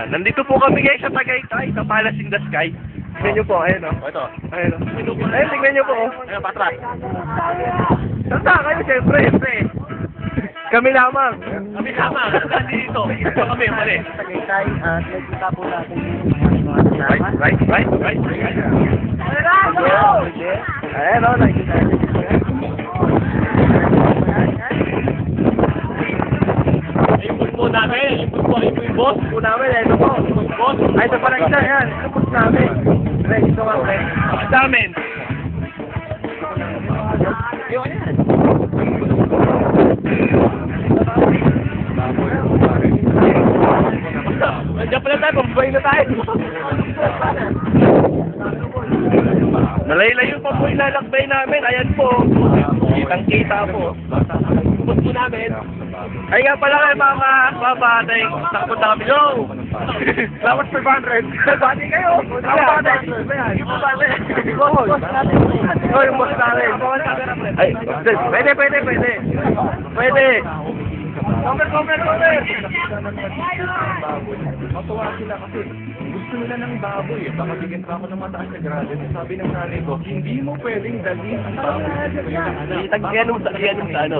Nandito po kami guys sa Tagaytay, sa Palace in the Sky. Tignan nyo po, ayun o. Ito. Ayun o. Ayun, tignan nyo po o. Ayun, patras. Santa kayo, siyempre. Kami lamang. Kami lamang. Nandito. Ito kami, mali. Tagaytay, nagkita po natin Right. Ayun o, nakikita natin. Yung boss po namin, ito po. Boss. Ay, ito parang isa, yan. Ito boss namin. Ito nga, pre. Sa amin. Yun yan. Nandiyan pala tayo, pambay na tayo. Nalayo-layo pa po ilalakbay namin. Ayan po. Kitang-kita po. Boss po namin. Ay nga pala kayo mga babatay. Takot na kami. Yo! Salamat 500. Bati kayo. Babatay. Yung boss namin. Ay, pwede. Cover. Matuwa sila kasi gusto nila ng baboy eh. Baka bigyan pa ako ng mataas na grado. Sabi ng nanay ko, hindi mo pwedeng dalhin ang baboy. Tagyan sa ano.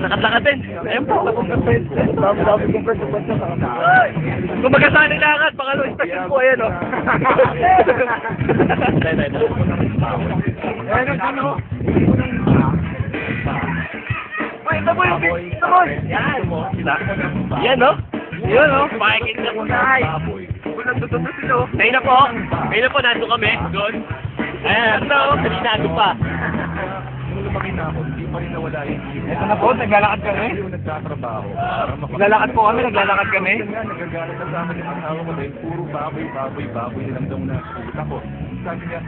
Nakat din. Ayun po. Sabi kong president na Kung magkasali na agad, pangalo inspection po. Ayan o. Ito po yung Yan no? Yan no? Pakikita ko na ay. Nagtututo sila. Ngayon na po, nandun kami. Doon. Ayan, no? Kalinado pa. Nung lumaki na ako, hindi pa rin nawala yung hirap. Ito na po, naglalakad kami. Hindi ako nagtatrabaho. Naglalakad kami. Nagagalit na sa akin yung asawa ko dahil puro baboy nilang daw na sulit ako. Sabi niya,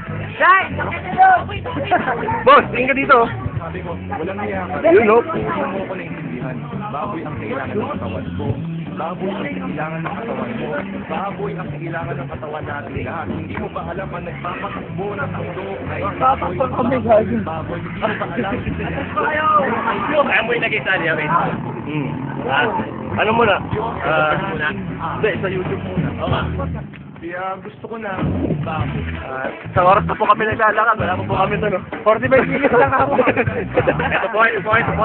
Boss, tingin ka dito. sabi ko, walang niya ka. Yun, no? Hindi mo ko naintindihan. Baboy ang kailangan ng katawan ko. Baboy ang kailangan ng katawan mo. Baboy ang kailangan ng katawan natin lahat. Hindi mo ba alam ang nagpapatakbo ng mundo ay baboy? Baboy, hindi mo ba alam? Kaya mo yung nag-isali, okay? Ano muna? Hindi, sa YouTube muna. Kaya gusto ko na baboy. Sa oras na po kami naglalakad, wala po kami ito, no? 45 minutes lang ako. Ito po,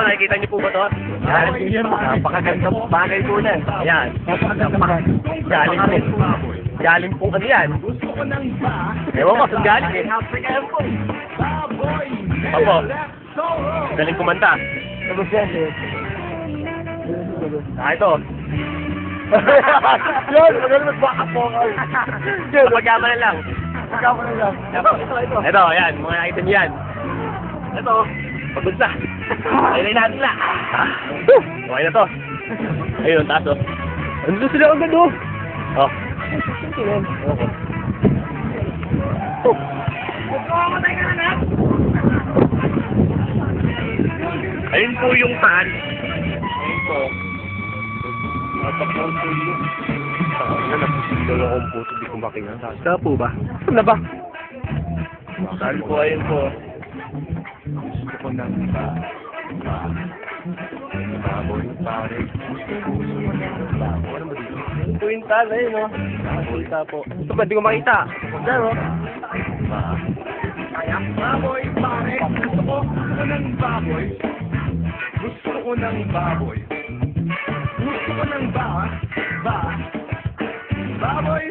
nakikita niyo po ba ito? Yan, napakaganda bagay po na. Ayan. Galing po ano yan? Gusto ko ng Ewan ko, saan galing eh. baboy. Opo. Galing kumanta. Tapos yan, Ito. Yun, magaling mag-backup po kayo. Pagyaman na lang. Ito, ayan. Mga nakita niyo yan. Ito. Pagod na. Ayun natin na. Okay na to. Ayun, taas oh. Andito sila agad oh. Oh. Ayun po yung tan. Ayun po. Napakauto yun. Napusigaw akong puto, di ko makingan. Saan po ba? Saan na ba? Saan po, ayun po. Gusto ko ng baboy, pare. Gusto ko ng baboy. Ano ba dito? Ayun po yung tan, ayun o. Nakakita po. Ito ba, di ko makita. Saan o? Baboy, pare. Gusto ko ng baboy. Gusto ko ng baboy. Gusto ko ng baboy,